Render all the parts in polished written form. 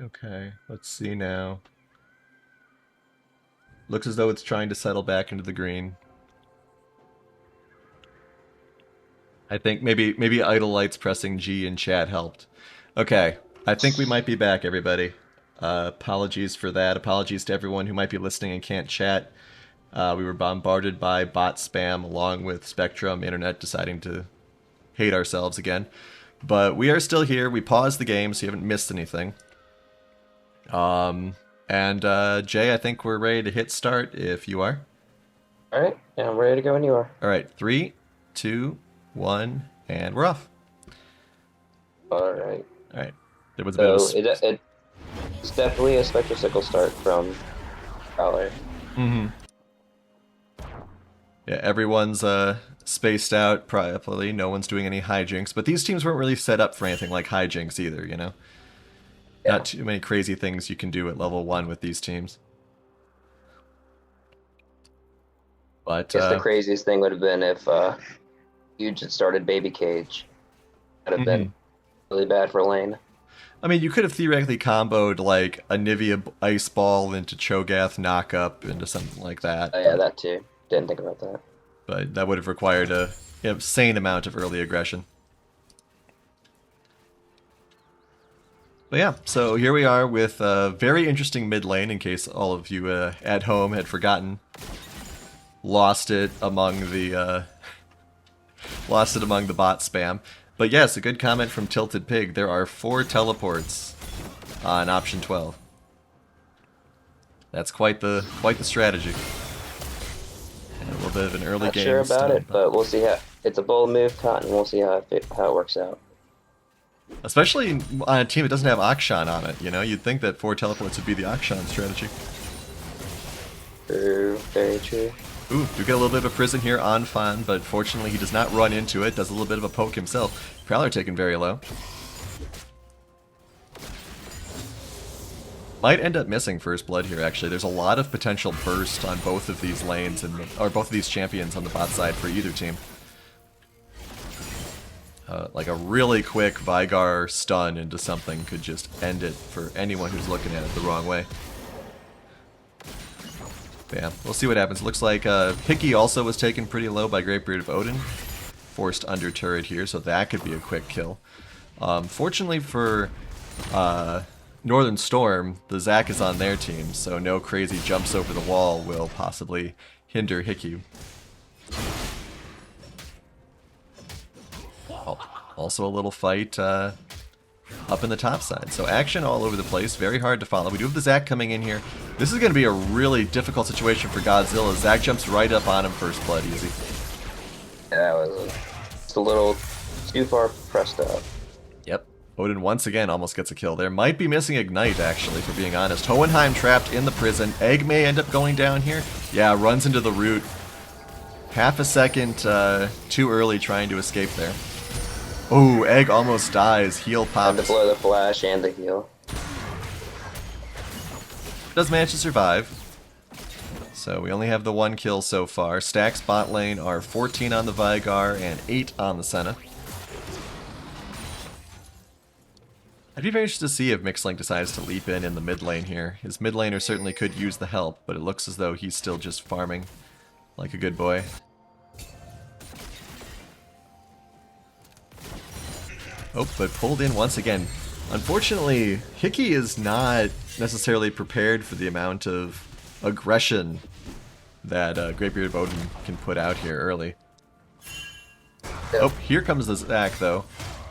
Okay, let's see now. Looks as though it's trying to settle back into the green. I think maybe Idle Lights pressing G in chat helped. Okay, I think we might be back, everybody. Apologies for that. Apologies to everyone who might be listening and can't chat. We were bombarded by bot spam along with Spectrum Internet deciding to hate ourselves again. But we are still here. We paused the game, so you haven't missed anything. And Jay, I think we're ready to hit start if you are. All right, yeah, I'm ready to go when you are. All right, 3, 2, 1, and we're off. All right. All right. There was a bit of So a. it's definitely a spectrosicle start from Prowler. Mm-hmm. Yeah, everyone's spaced out properly. No one's doing any hijinks. But these teams weren't really set up for anything like hijinks either, you know? Yeah. Not too many crazy things you can do at level 1 with these teams. But, I guess the craziest thing would have been if you just started Baby Cage. That'd have mhm. been really bad for lane. I mean, you could have theoretically comboed, like, a Nivea Ice Ball into Cho'Gath Knockup into something like that. Oh yeah, that too. Didn't think about that. But that would have required a insane amount of early aggression. But yeah, so here we are with a very interesting mid lane, in case all of you at home had forgotten. Lost it among the bot spam. But yes, a good comment from Tilted Pig. There are 4 teleports on option 12. That's quite the strategy. And a little bit of an early Not game sure about stun, it, but we'll see how. It's a bold move, Cotton. We'll see how it works out. especially on a team that doesn't have Akshan on it. You know, you'd think that 4 teleports would be the Akshan strategy. True, very true. Ooh, do get a little bit of a prison here on Fan, but fortunately he does not run into it, does a little bit of a poke himself. Prowler taken very low. Might end up missing first blood here, actually. There's a lot of potential burst on both of these lanes, or both of these champions on the bot side for either team. Like a really quick Vigar stun into something could just end it for anyone who's looking at it the wrong way. Yeah, we'll see what happens. Looks like Hickey also was taken pretty low by Great Beard of Odin. Forced under turret here, so that could be a quick kill. Fortunately for Northern Storm, the Zac is on their team, so no crazy jumps over the wall will possibly hinder Hickey. Also a little fight up in the top side. So action all over the place, very hard to follow. We do have the Zac coming in here. This is going to be a really difficult situation for Godzilla. Zac jumps right up on him, first blood easy. Yeah, that was just a little too far pressed up. Yep. Odin once again almost gets a kill there. Might be missing Ignite, actually, for being honest. Hohenheim trapped in the prison. Egg may end up going down here. Yeah, runs into the root. Half a second too early trying to escape there. Oh, Egg almost dies. Heal Time pops. to blow the flash and the heal. Does manage to survive. So we only have the 1 kill so far. Stacks bot lane are 14 on the Vigar and 8 on the Senna. I'd be very interested to see if Mixlink decides to leap in the mid lane here. His mid laner certainly could use the help, but it looks as though he's still just farming like a good boy. Oh, but pulled in once again. Unfortunately, Hickey is not necessarily prepared for the amount of aggression that Great Beard of Odin can put out here early. Yep. Oh, here comes the Zac, though.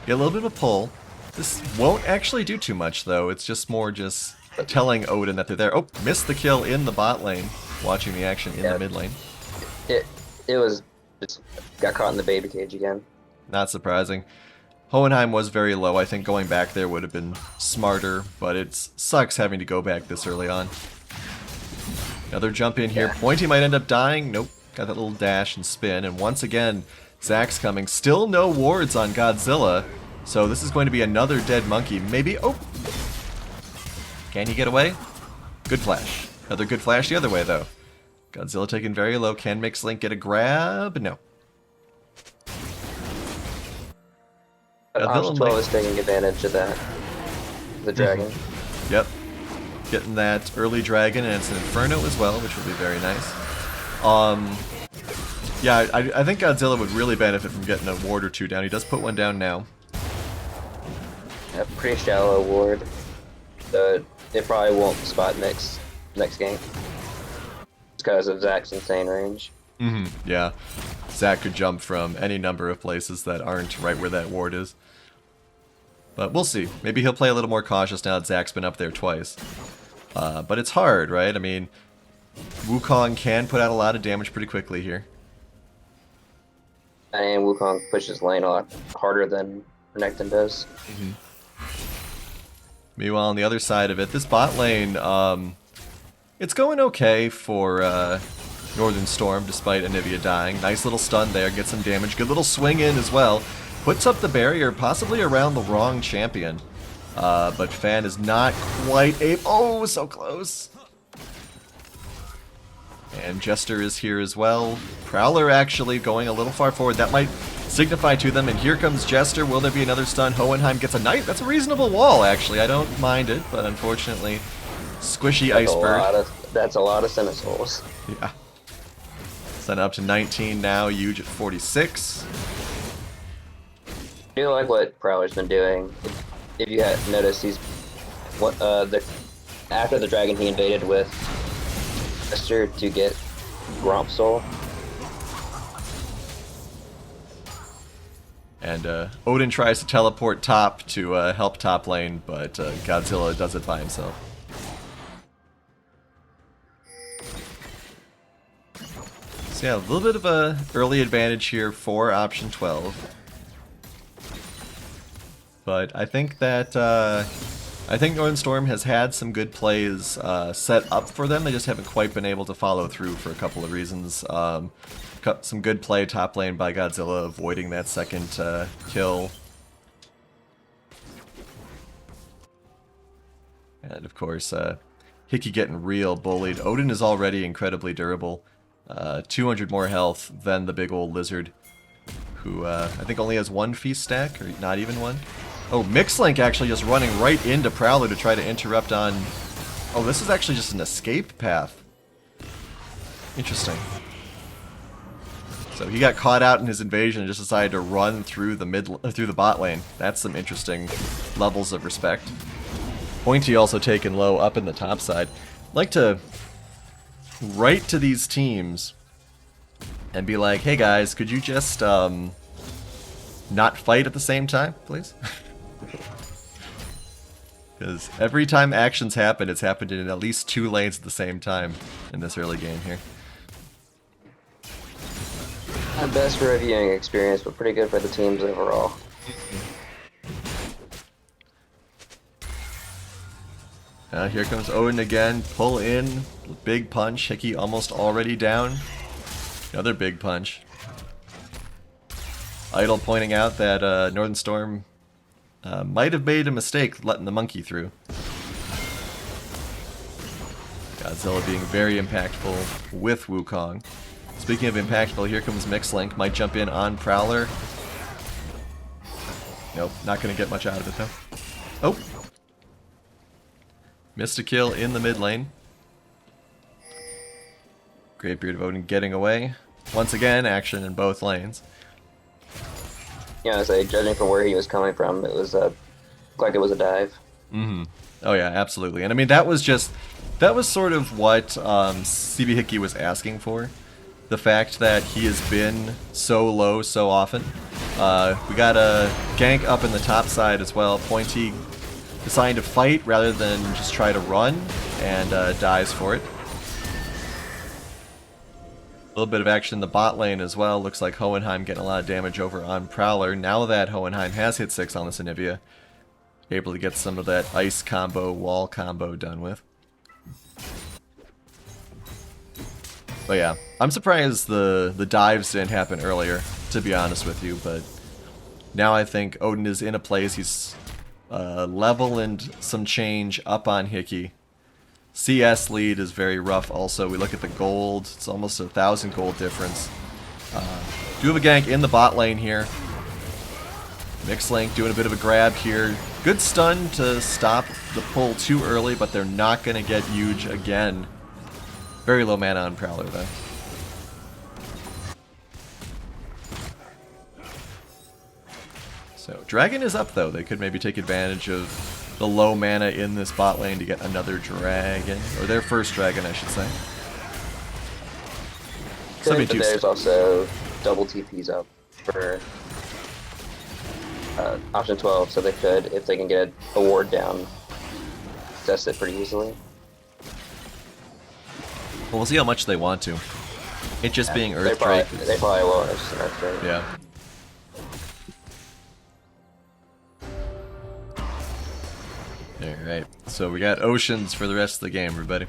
Get a little bit of a pull. This won't actually do too much, though. It's just more just telling Odin that they're there. Oh, missed the kill in the bot lane, watching the action in the mid lane. It was just got caught in the baby cage again. Not surprising. Hohenheim was very low. I think going back there would have been smarter, but it sucks having to go back this early on. Another jump in here. Yeah. Pointy might end up dying. Nope. Got that little dash and spin. And once again, Zac's coming. Still no wards on Godzilla. So this is going to be another dead monkey. Maybe. Oh! Can he get away? Good flash. Another good flash the other way, though. Godzilla taken very low. Can Mixlink get a grab? No. But Option 12 is taking advantage of that. The dragon. Yep. Getting that early dragon, and it's an Inferno as well, which will be very nice. Yeah, I think Godzilla would really benefit from getting a ward or two down. He does put one down now. A pretty shallow ward. So it probably won't spot next game. It's because of Zach's insane range. Yeah. Zach could jump from any number of places that aren't right where that ward is. But we'll see. Maybe he'll play a little more cautious now that Zach's been up there twice. But it's hard, right? I mean, Wukong can put out a lot of damage pretty quickly here. And Wukong pushes lane a lot harder than Renekton does. Meanwhile, on the other side of it, this bot lane, it's going okay for Northern Storm, despite Anivia dying. Nice little stun there, gets some damage. Good little swing in as well. Puts up the barrier, possibly around the wrong champion. But Fan is not quite able... Oh, so close! And Jester is here as well. Prowler actually going a little far forward. That might signify to them. And here comes Jester. Will there be another stun? Hohenheim gets a knight. That's a reasonable wall, actually. I don't mind it, but unfortunately, squishy iceberg. That's a lot of Cinesouls. Yeah. Sent up to 19 now. Huge at 46. I do like what Prowler's been doing. If you had noticed, he's after the dragon he invaded with Jester to get Gromp Soul. And Odin tries to teleport top to help top lane, but Godzilla does it by himself. So yeah, a little bit of a early advantage here for option 12. But I think that Northern Storm has had some good plays set up for them. They just haven't quite been able to follow through for a couple of reasons. Some good play top lane by Godzilla, avoiding that second kill. And of course, Hickey getting real bullied. Odin is already incredibly durable. 200 more health than the big old lizard, who I think only has one feast stack, or not even one. Oh, Mixlink actually just running right into Prowler to try to interrupt on... Oh, this is actually just an escape path. Interesting. So he got caught out in his invasion and just decided to run through the bot lane. That's some interesting levels of respect. Pointy also taken low up in the top side. I'd like to write to these teams and be like, hey guys, could you just not fight at the same time, please? Because every time actions happen, it's happened in at least 2 lanes at the same time in this early game here. Not best for a viewing experience, but pretty good for the teams overall. Here comes Odin again. Pull in. Big punch. Hickey almost already down. Another big punch. Idle pointing out that Northern Storm might have made a mistake letting the monkey through. Godzilla being very impactful with Wukong. Speaking of impactful, here comes Mixlink. Might jump in on Prowler. Nope, not going to get much out of it though. Oh! Missed a kill in the mid lane. Great Beard of Odin getting away. Once again, action in both lanes. Yeah, I say, judging from where he was coming from, it was looked like it was a dive. Oh yeah, absolutely. And I mean, that was sort of what CB Hickey was asking for. The fact that he has been so low so often. We got a gank up in the top side as well. Pointy deciding to fight rather than just try to run, and dies for it. A little bit of action in the bot lane as well. Looks like Hohenheim getting a lot of damage over on Prowler. Now that Hohenheim has hit 6 on this Anivia, able to get some of that ice combo, wall combo done with. But yeah, I'm surprised the dives didn't happen earlier, to be honest with you, but now I think Odin is in a place. He's level and some change up on Hickey. CS lead is very rough also. We look at the gold. It's almost 1,000 gold difference. Do have a gank in the bot lane here. Mixlink doing a bit of a grab here. Good stun to stop the pull too early, but they're not going to get huge again. Very low mana on Prowler, though. So, Dragon is up, though. They could maybe take advantage of the low mana in this bot lane to get another Dragon. Or their first Dragon, I should say. But there's also double TPs up for option 12, so they could, if they can get a ward down, test it pretty easily. Well, we'll see how much they want to. It just being Earthdrake. They probably will Earthdrake. Yeah. Alright, so we got Oceans for the rest of the game, everybody.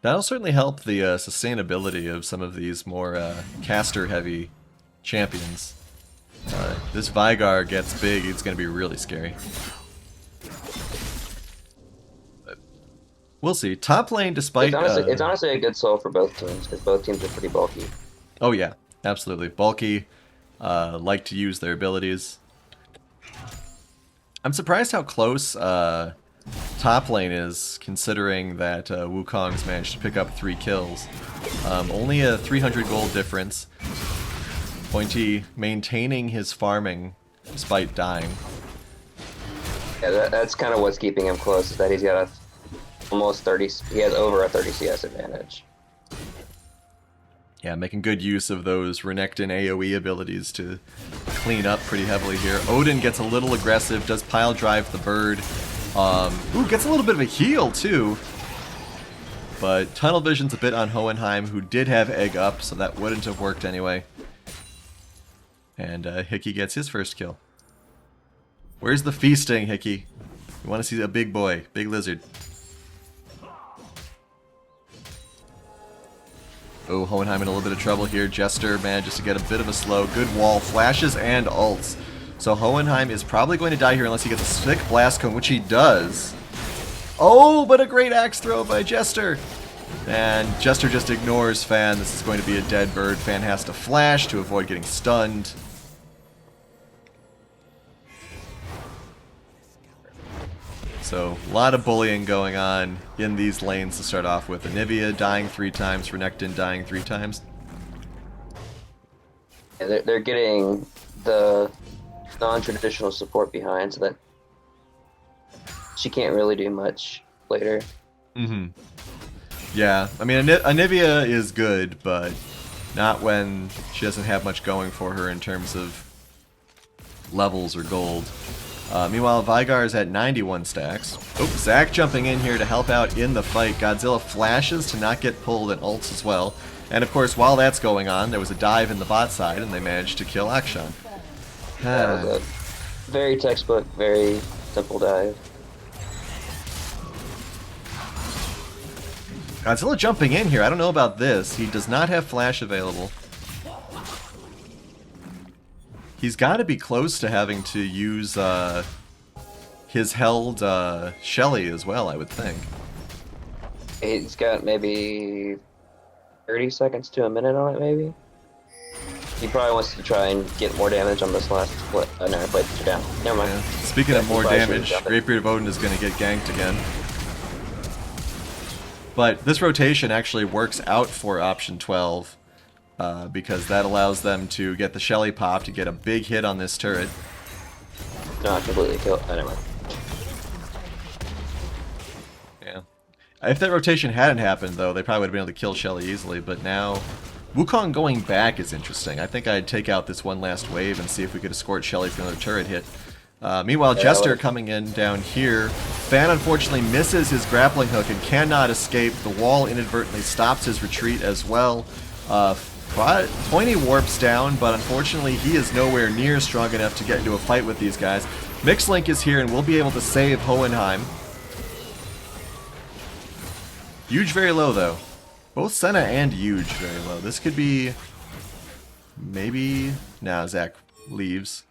That'll certainly help the sustainability of some of these more caster-heavy champions. This Vigar gets big, it's going to be really scary. But we'll see. Top lane, despite... It's honestly a good soul for both teams, because both teams are pretty bulky. Oh yeah, absolutely. Bulky, like to use their abilities. I'm surprised how close top lane is, considering that Wukong's managed to pick up 3 kills. Only a 300 gold difference. Pointy maintaining his farming despite dying. Yeah, that's kind of what's keeping him close, is that he's got almost 30, he has over a 30 CS advantage. Yeah, making good use of those Renekton AoE abilities to clean up pretty heavily here. Odin gets a little aggressive, does pile drive the bird. Ooh, gets a little bit of a heal too. But Tunnel Vision's a bit on Hohenheim, who did have Egg up, so that wouldn't have worked anyway. And Hickey gets his first kill. Where's the feasting, Hickey? You want to see a big boy, big lizard. Oh, Hohenheim in a little bit of trouble here. Jester manages to get a bit of a slow. Good wall, flashes, and ults. So Hohenheim is probably going to die here unless he gets a sick blast cone, which he does. Oh, but a great axe throw by Jester. And Jester just ignores Fan. This is going to be a dead bird. Fan has to flash to avoid getting stunned. So, a lot of bullying going on in these lanes to start off with. Anivia dying 3 times, Renekton dying 3 times. Yeah, they're getting the non-traditional support behind, so that she can't really do much later. Mm-hmm. Yeah, I mean, Anivia is good, but not when she doesn't have much going for her in terms of levels or gold. Meanwhile, Vigar is at 91 stacks. Oh, Zac jumping in here to help out in the fight. Godzilla flashes to not get pulled and ults as well. And of course, while that's going on, there was a dive in the bot side, and they managed to kill Akshan. That was a very textbook, very simple dive. Godzilla jumping in here. I don't know about this. He does not have flash available. He's got to be close to having to use his held Shelly as well, I would think. He's got maybe 30 seconds to a minute on it, maybe? He probably wants to try and get more damage on this last split. Oh, no, wait, you're down. Never mind. Yeah. Speaking of more damage, Greatbeard of Odin is going to get ganked again. But this rotation actually works out for option 12. Because that allows them to get the Shelly pop to get a big hit on this turret. Not completely kill. Oh, never mind. Yeah. If that rotation hadn't happened, though, they probably would have been able to kill Shelly easily. But now, Wukong going back is interesting. I think I'd take out this one last wave and see if we could escort Shelly for another turret hit. Meanwhile, Jester coming in down here. Fan unfortunately misses his grappling hook and cannot escape. The wall inadvertently stops his retreat as well. Pointy warps down, but unfortunately he is nowhere near strong enough to get into a fight with these guys. Mixlink is here and will be able to save Hohenheim. Huge very low though. Both Senna and Huge very low. This could be... maybe... Nah, Zac leaves.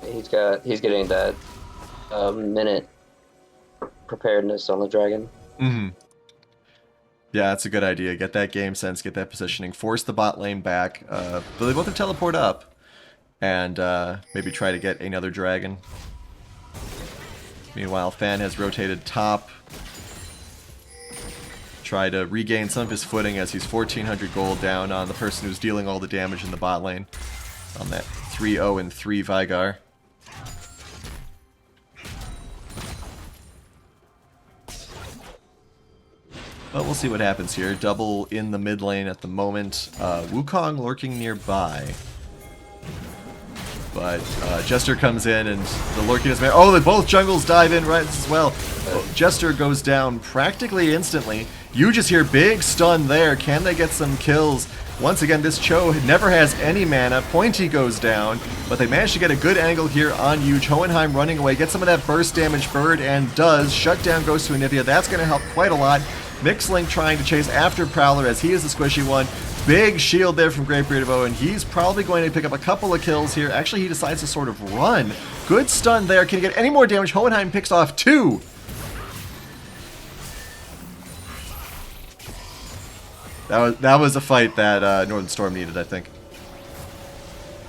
He's getting that minute preparedness on the dragon. Mm-hmm. Yeah, that's a good idea. Get that game sense, get that positioning, force the bot lane back. But they both have teleport up, and maybe try to get another dragon. Meanwhile, Fan has rotated top. Try to regain some of his footing as he's 1,400 gold down on the person who's dealing all the damage in the bot lane. On that 3-0 and 3 Vigar. But we'll see what happens here. Double in the mid lane at the moment. Wukong lurking nearby. But Jester comes in and the lurking is... Oh, both jungles dive in right as well. Jester goes down practically instantly. You just hear big stun there. Can they get some kills? Once again, this Cho never has any mana. Pointy goes down, but they managed to get a good angle here on Huge. Hohenheim running away, gets some of that burst damage bird, and does. Shutdown goes to Anivia. That's going to help quite a lot. Mixlink trying to chase after Prowler as he is the squishy one. Big shield there from Great Beard of Owen. He's probably going to pick up a couple of kills here. Actually, he decides to sort of run. Good stun there. Can he get any more damage? Hohenheim picks off 2. That was a fight that Northern Storm needed, I think.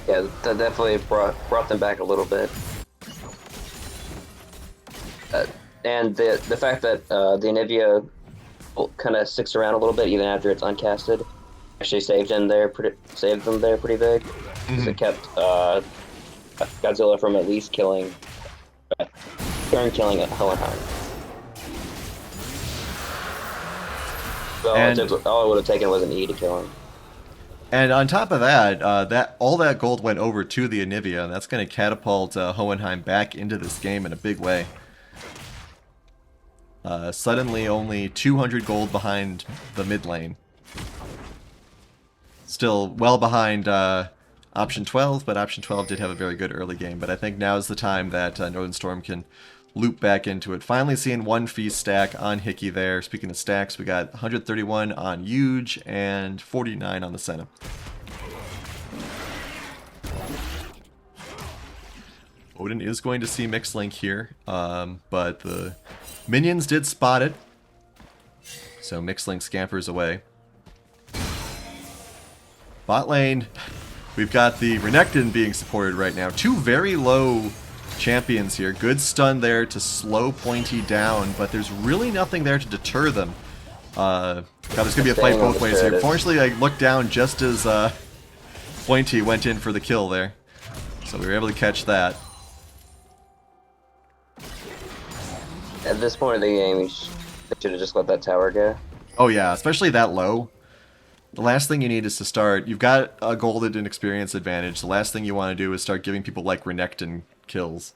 Yeah, that definitely brought them back a little bit. And the fact that the Anivia kind of sticks around a little bit even after it's uncasted actually saved them there pretty big, because it kept Godzilla from at least killing Hohenheim. So all it would have taken was an E to kill him. And on top of that, all that gold went over to the Anivia, and that's going to catapult Hohenheim back into this game in a big way. Suddenly only 200 gold behind the mid lane. Still well behind Option 12, but Option 12 did have a very good early game. But I think now is the time that Northern Storm can loop back into it. Finally seeing one feast stack on Hickey there. Speaking of stacks, we got 131 on Huge and 49 on the Senna. Odin is going to see Mixlink here, but the minions did spot it. So Mixlink scampers away. Bot lane, we've got the Renekton being supported right now. 2 very low champions here. Good stun there to slow Pointy down, but there's really nothing there to deter them. God, there's going to be a fight both ways here. Fortunately, I looked down just as Pointy went in for the kill there. So we were able to catch that. At this point of the game, they should have just let that tower go. Oh yeah, especially that low. The last thing you need is to start... You've got a golden and experience advantage. The last thing you want to do is start giving people like Renekton kills.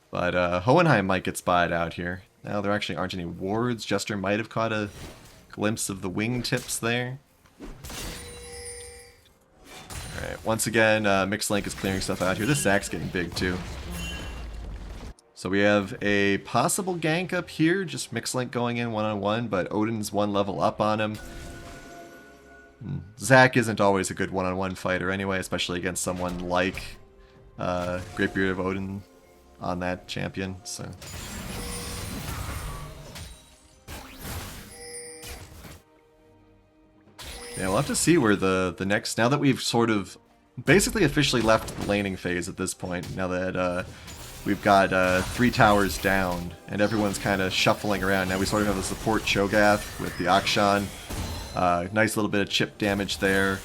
But Hohenheim might get spotted out here. Now there actually aren't any wards. Jester might have caught a glimpse of the wingtips there. Alright, once again, Mixlink is clearing stuff out here. This Zack's getting big too. So we have a possible gank up here, just Mixlink going in one-on-one, but Odin's 1 level up on him. Zack isn't always a good one-on-one fighter anyway, especially against someone like Great Beard of Odin on that champion, so... Yeah, we'll have to see where the next... Now that we've sort of basically officially left the laning phase at this point, now that we've got 3 towers down, and everyone's kind of shuffling around. Now we sort of have the support Cho'Gath with the Akshan. Nice little bit of chip damage there.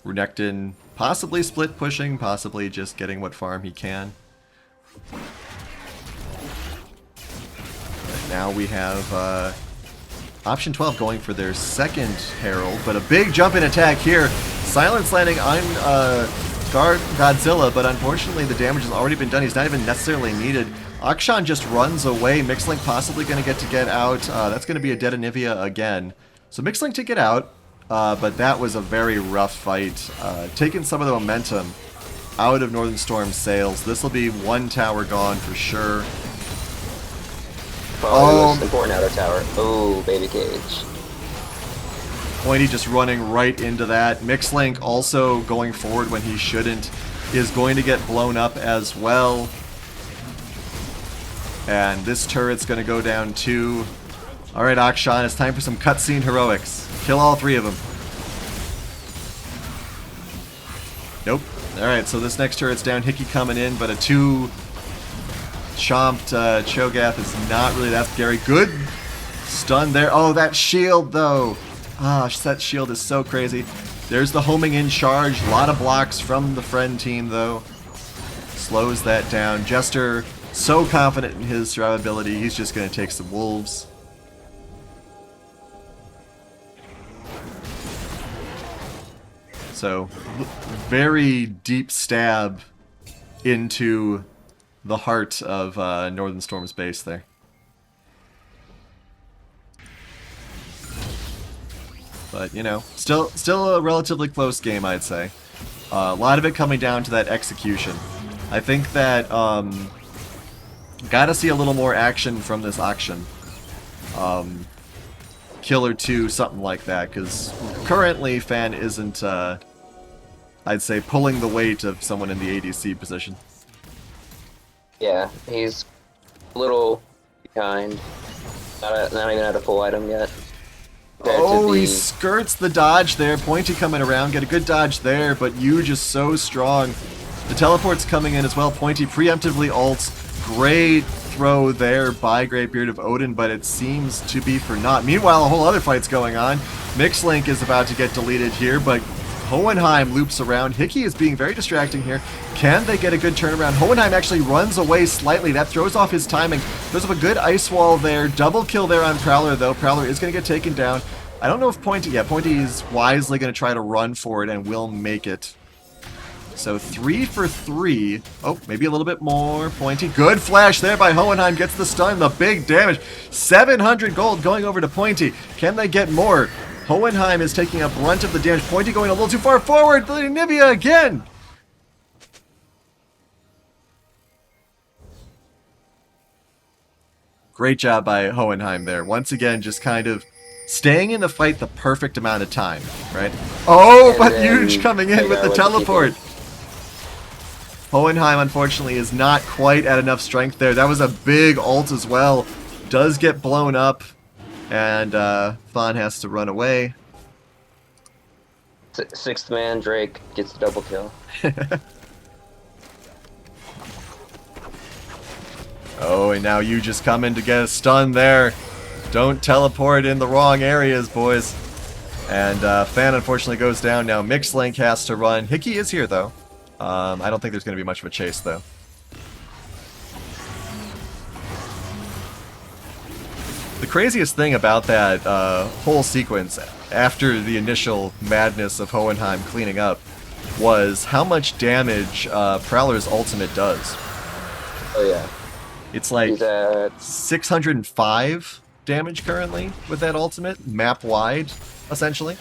Renekton possibly split pushing, possibly just getting what farm he can. But now we have Option 12 going for their second Herald, but a big jump in attack here. Silence landing on Godzilla, but unfortunately the damage has already been done. He's not even necessarily needed. Akshan just runs away. Mixlink possibly going to get out. That's going to be a dead Anivia again. So Mixlink to get out, but that was a very rough fight. Taking some of the momentum out of Northern Storm's sails. This will be 1 tower gone for sure. Oh, important outer tower. Oh, baby cage. Pointy just running right into that. Mixlink also going forward when he shouldn't. Is going to get blown up as well. And this turret's going to go down too. Alright, Akshan, it's time for some cutscene heroics. Kill all 3 of them. Nope. Alright, so this next turret's down. Hickey coming in, but a 2 chomped Cho'Gath is not really that scary. Good stun there. Oh, that shield, though. Ah, that shield is so crazy. There's the homing in charge. A lot of blocks from the friend team, though. Slows that down. Jester, so confident in his survivability, he's just going to take some wolves. So, very deep stab into the heart of Northern Storm's base there. But, you know, still a relatively close game, I'd say. A lot of it coming down to that execution. I think that, gotta see a little more action from this auction. Kill or 2, something like that, because currently Fan isn't, I'd say, pulling the weight of someone in the ADC position. Yeah, he's a little behind. Not even at a full item yet. Oh, he skirts the dodge there. Pointy coming around. Get a good dodge there, but you just so strong. The teleport's coming in as well. Pointy preemptively ults. Great throw there by Greatbeard of Odin, but it seems to be for naught. Meanwhile, a whole other fight's going on. Mixlink is about to get deleted here, but Hohenheim loops around. Hickey is being very distracting here. Can they get a good turnaround? Hohenheim actually runs away slightly. That throws off his timing. Throws up a good ice wall there. Double kill there on Prowler, though. Prowler is going to get taken down. I don't know if Pointy... Yeah, Pointy is wisely going to try to run for it and will make it. So 3 for 3. Oh, maybe a little bit more. Pointy. Good flash there by Hohenheim. Gets the stun. The big damage. 700 gold going over to Pointy. Can they get more? Hohenheim is taking a brunt of the damage. Pointy going a little too far forward. Nivea again. Great job by Hohenheim there. Once again, just kind of staying in the fight the perfect amount of time, right? Oh, but Huge coming in with the teleport. Hohenheim, unfortunately, is not quite at enough strength there. That was a big ult as well. Does get blown up, and Thon has to run away. Sixth man, Drake, gets the double kill. Oh, and now you just come in to get a stun there. Don't teleport in the wrong areas, boys. And Fan unfortunately goes down now. Mixlink has to run. Hickey is here, though. I don't think there's going to be much of a chase, though. The craziest thing about that whole sequence, after the initial madness of Hohenheim cleaning up, was how much damage Prowler's ultimate does. Oh, yeah. It's like 605 damage currently with that ultimate, map-wide, essentially.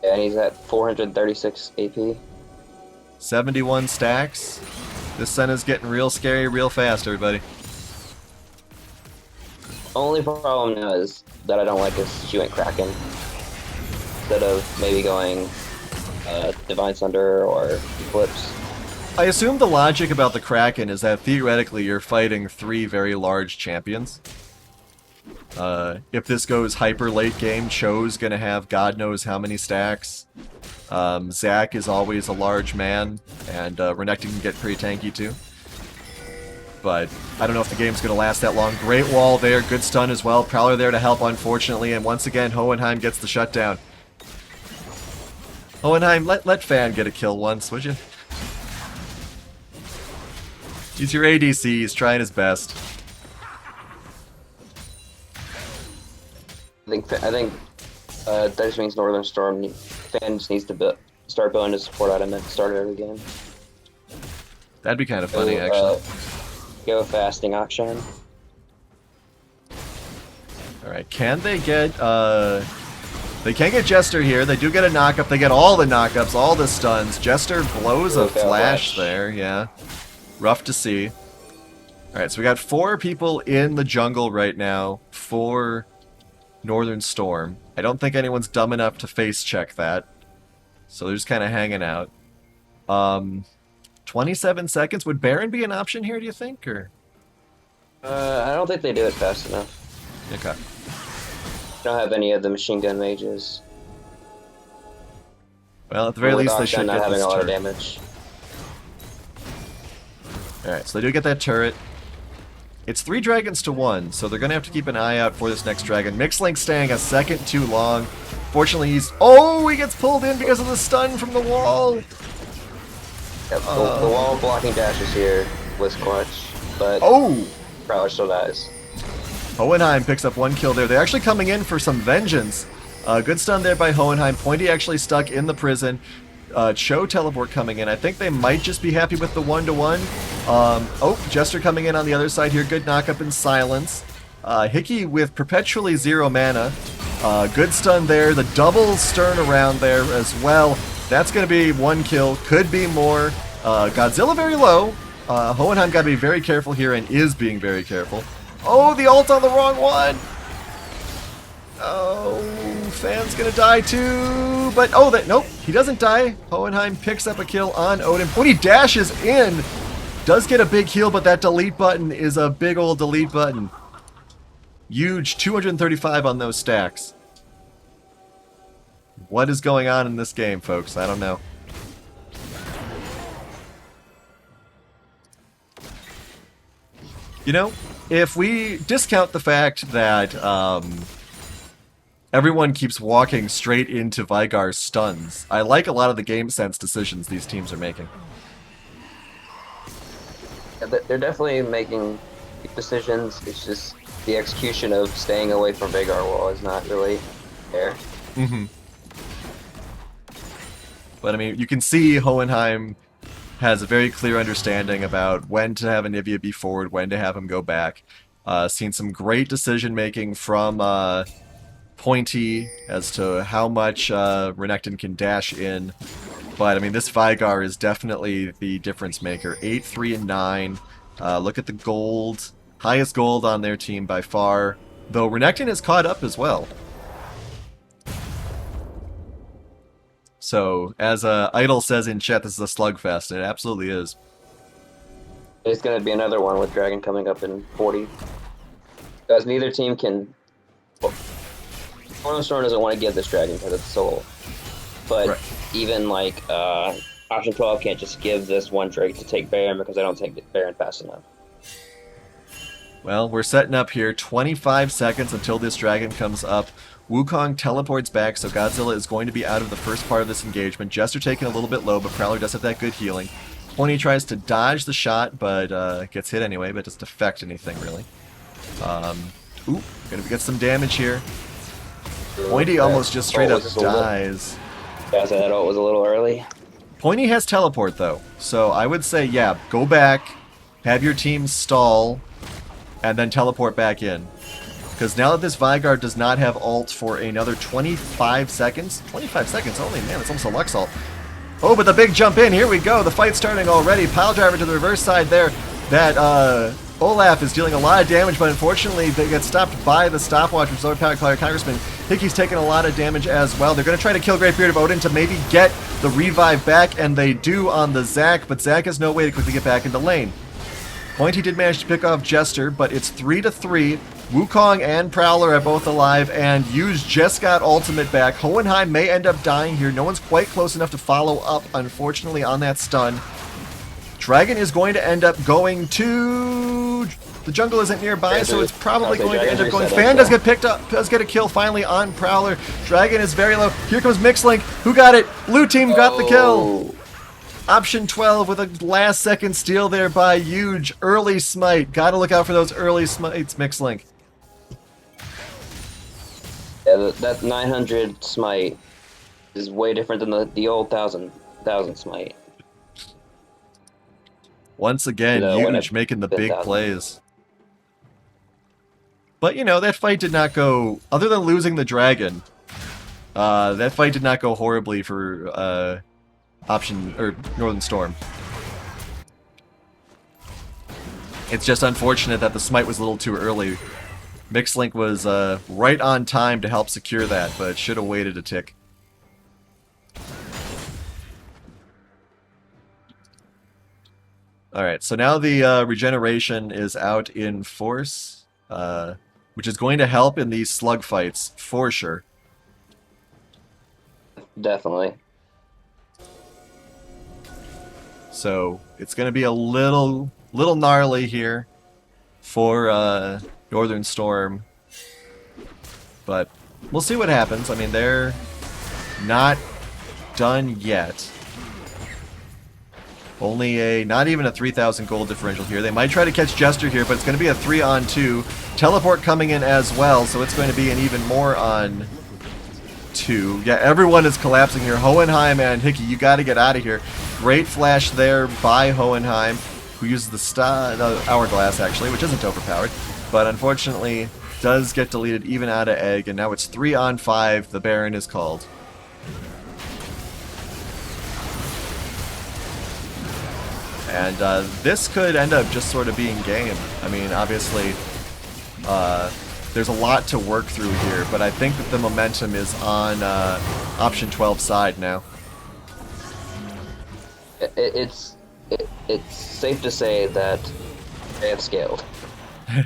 Yeah, and he's at 436 AP. 71 stacks. This Senna's getting real scary real fast, everybody. Only problem now is that I don't like is she went Kraken. Instead of maybe going Divine Thunder or Eclipse. I assume the logic about the Kraken is that theoretically you're fighting 3 very large champions. If this goes hyper late game, Cho's gonna have God knows how many stacks. Zac is always a large man, and Renekton can get pretty tanky too. But I don't know if the game's gonna last that long. Great wall there, good stun as well. Prowler there to help, unfortunately, and once again Hohenheim gets the shutdown. Hohenheim, let Fan get a kill once, would you? He's your ADC, he's trying his best. I think that just means Northern Storm fans needs to start building a support item at the start of every game. That'd be kind of funny, actually. Go fasting auction. Alright, can they get, they can get Jester here. They do get a knockup. They get all the knockups, all the stuns. Jester blows a flash there, yeah. Rough to see. Alright, so we got 4 people in the jungle right now for Northern Storm. I don't think anyone's dumb enough to face check that. So they're just kind of hanging out. 27 seconds. Would Baron be an option here, do you think? Or I don't think they do it fast enough. Okay. I don't have any of the machine gun mages. Well, at the very But with least, they Oxygen should not get having this a lot of turret. damage. Alright, so they do get that turret. It's 3 dragons to 1, so they're going to have to keep an eye out for this next dragon. Mixlink staying a second too long. Fortunately, he's... Oh, he gets pulled in because of the stun from the wall! Yep, the wall blocking dashes here was clutch, but Oh! Prowler still dies. Hohenheim picks up 1 kill there. They're actually coming in for some vengeance. Good stun there by Hohenheim. Pointy actually stuck in the prison. Cho teleport coming in. I think they might just be happy with the 1-to-1. Oh, Jester coming in on the other side here. Good knock-up in silence. Hickey with perpetually 0 mana. Good stun there. The double stun around there as well. That's going to be 1 kill. Could be more. Godzilla very low. Hohenheim got to be very careful here and is being very careful. Oh, the ult on the wrong one. Oh, Fan's gonna die too, but oh, nope, he doesn't die. Hohenheim picks up a kill on Odin. When he dashes in, does get a big heal, but that delete button is a big old delete button. Huge, 235 on those stacks. What is going on in this game, folks? I don't know. You know, if we discount the fact that everyone keeps walking straight into Vygar's stuns, I like a lot of the game sense decisions these teams are making. Yeah, they're definitely making decisions. It's just the execution of staying away from Vagar wall is not really there. Mm-hmm. But I mean, you can see Hohenheim has a very clear understanding about when to have Anivia be forward, when to have him go back. Seen some great decision making from Pointy as to how much Renekton can dash in. But I mean, this Vygar is definitely the difference maker. 8, 3, and 9. Look at the gold. Highest gold on their team by far. Though Renekton is caught up as well. So, as Idol says in chat, this is a slugfest, and it absolutely is. It's going to be another one with Dragon coming up in 40. Because neither team can... Well, Storm doesn't want to give this Dragon because it's soul. But Right. even like Option 12 can't just give this one Drake to take Baron because I don't take Baron fast enough. Well, we're setting up here 25 seconds until this dragon comes up. Wukong teleports back, so Godzilla is going to be out of the first part of this engagement. Jester taking a little bit low, but Prowler does have that good healing. Pointy tries to dodge the shot, but gets hit anyway, but doesn't affect anything, really. Ooh, gonna get some damage here. Pointy almost just straight up dies. Yeah, so that ult was a little early. Pointy has teleport, though, so I would say, yeah, go back, have your team stall, and then teleport back in. Because now that this Vygar does not have ult for another 25 seconds, 25 seconds only, man, it's almost a Lux ult. Oh, but the big jump in, here we go, the fight's starting already. Pile driver to the reverse side there. That Olaf is dealing a lot of damage, but unfortunately they get stopped by the stopwatch from Sword Power Congressman. Hickey's taking a lot of damage as well. They're going to try to kill Great Beard of Odin to maybe get the revive back, and they do on the Zac, but Zac has no way to quickly get back into lane. Pointy did manage to pick off Jester, but it's 3-3. Wukong and Prowler are both alive, and Yu's just got ultimate back. Hohenheim may end up dying here. No one's quite close enough to follow up, unfortunately, on that stun. Dragon is going to end up going to... The jungle isn't nearby, so it's probably going to end up going... Fan does get picked up, does get a kill finally on Prowler. Dragon is very low. Here comes Mixlink. Who got it? Blue team got the kill. Option 12 with a last second steal there by Huge. Early smite. Gotta look out for those early smites, Mixlink. Yeah, that 900 smite is way different than the old 1000 smite. Once again, Huge making the big plays. But, you know, that fight did not go... Other than losing the dragon, that fight did not go horribly for Northern Storm. It's just unfortunate that the smite was a little too early. Mixlink was right on time to help secure that, but should have waited a tick. Alright, so now the regeneration is out in force. which is going to help in these slug fights for sure. Definitely. So it's going to be a little gnarly here for Northern Storm, but we'll see what happens. I mean, they're not done yet. Only not even a 3,000 gold differential here. They might try to catch Jester here, but it's going to be a 3-on-2. Teleport coming in as well, so it's going to be an even more on 2. Yeah, everyone is collapsing here. Hohenheim and Hickey, you got to get out of here. Great flash there by Hohenheim, who uses the Hourglass, actually, which isn't overpowered, but unfortunately does get deleted even out of Egg, and now it's 3-on-5. The Baron is called. And this could end up just sort of being game. I mean, obviously, there's a lot to work through here, but I think that the momentum is on option 12 side now. It's safe to say that they have scaled.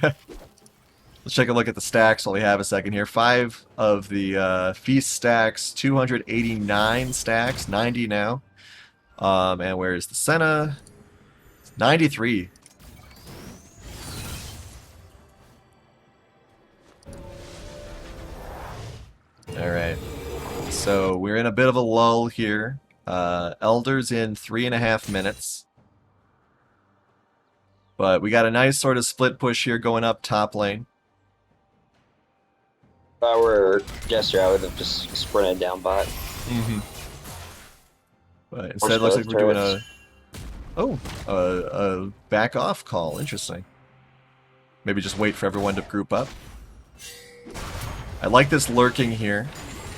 Let's take a look at the stacks while we have a second here. 5 of the feast stacks, 289 stacks, 90 now. And where is the Senna? 93. Alright. So we're in a bit of a lull here. Elder's in 3.5 minutes. But we got a nice sort of split push here going up top lane. If I were Jester, I would have just sprinted down bot. Mm-hmm. But instead, it looks like we're doing a... Oh, a back off call. Interesting. Maybe just wait for everyone to group up. I like this lurking here.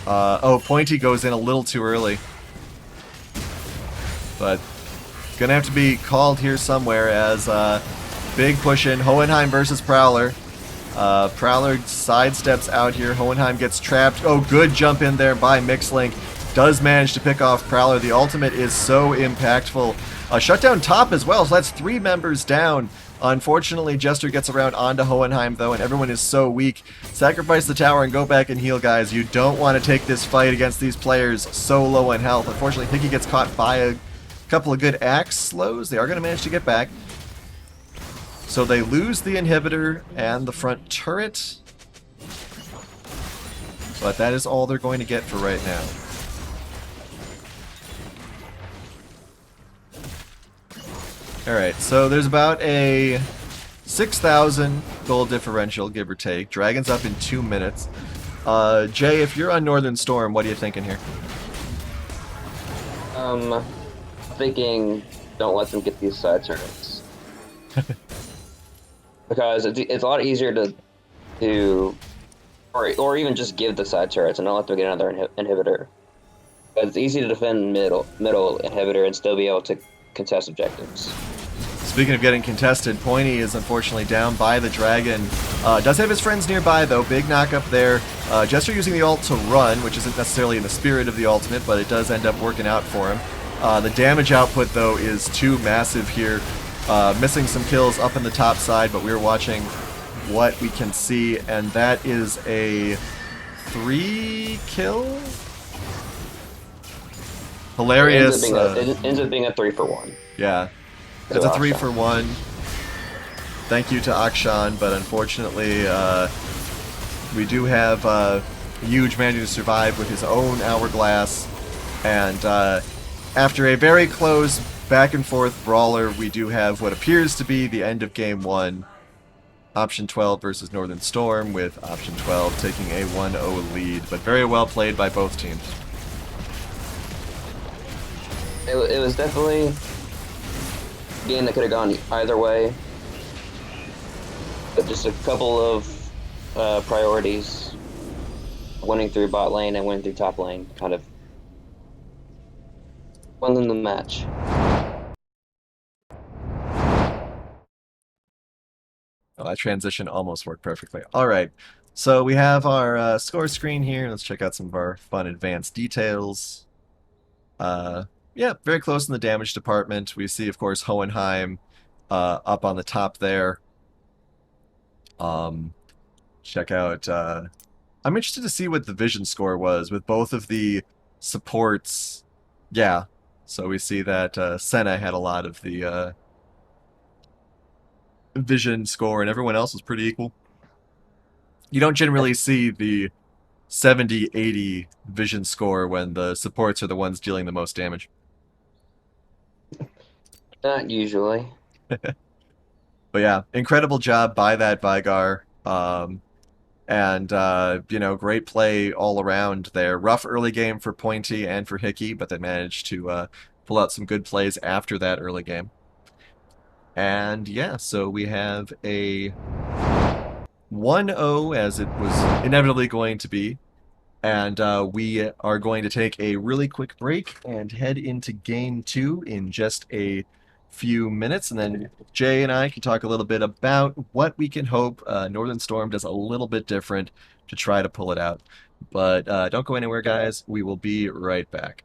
Oh, Pointy goes in a little too early. But it's going to have to be called here somewhere as big push in. Hohenheim versus Prowler. Prowler sidesteps out here. Hohenheim gets trapped. Oh, good jump in there by Mixlink. Does manage to pick off Prowler. The ultimate is so impactful. Shut down top as well, so that's 3 members down. Unfortunately, Jester gets around onto Hohenheim, though, and everyone is so weak. Sacrifice the tower and go back and heal, guys. You don't want to take this fight against these players so low in health. Unfortunately, Hickey gets caught by a couple of good axe slows. They are going to manage to get back. So they lose the inhibitor and the front turret. But that is all they're going to get for right now. Alright, so there's about a 6,000 gold differential, give or take. Dragon's up in 2 minutes. Jay, if you're on Northern Storm, what are you thinking here? Thinking don't let them get these side turrets. Because it's a lot easier or even just give the side turrets and not let them get another inhibitor. It's easy to defend middle inhibitor and still be able to contest objectives. Speaking of getting contested, Pointy is unfortunately down by the dragon. Does have his friends nearby, though. Big knock up there. Jester using the ult to run, which isn't necessarily in the spirit of the ultimate, but it does end up working out for him. The damage output, though, is too massive here. Missing some kills up in the top side, but we're watching what we can see, and that is a 3 kill? Hilarious. It ends up being a 3 for 1. Yeah. That's a 3 for 1. Thank you to Akshan, but unfortunately, we do have Huge managing to survive with his own hourglass, and after a very close back and forth brawler, we do have what appears to be the end of game 1. Option 12 versus Northern Storm, with Option 12 taking a 1-0 lead, but very well played by both teams. It was definitely a game that could have gone either way, but just a couple of priorities, winning through bot lane and winning through top lane, kind of won them the match. Oh, that transition almost worked perfectly. All right, so we have our score screen here. Let's check out some of our fun advanced details. Yeah, very close in the damage department. We see, of course, Hohenheim up on the top there. check out. I'm interested to see what the vision score was with both of the supports. Yeah, so we see that Senna had a lot of the vision score, and everyone else was pretty equal. You don't generally see the 70-80 vision score when the supports are the ones dealing the most damage. Not usually. But yeah, incredible job by that Vigar. And great play all around there. Rough early game for Pointy and for Hickey, but they managed to pull out some good plays after that early game. And yeah, so we have a 1-0 as it was inevitably going to be. And we are going to take a really quick break and head into game two in just a few minutes. And then Jay and I can talk a little bit about what we can hope Northern Storm does a little bit different to try to pull it out. But don't go anywhere, guys. We will be right back.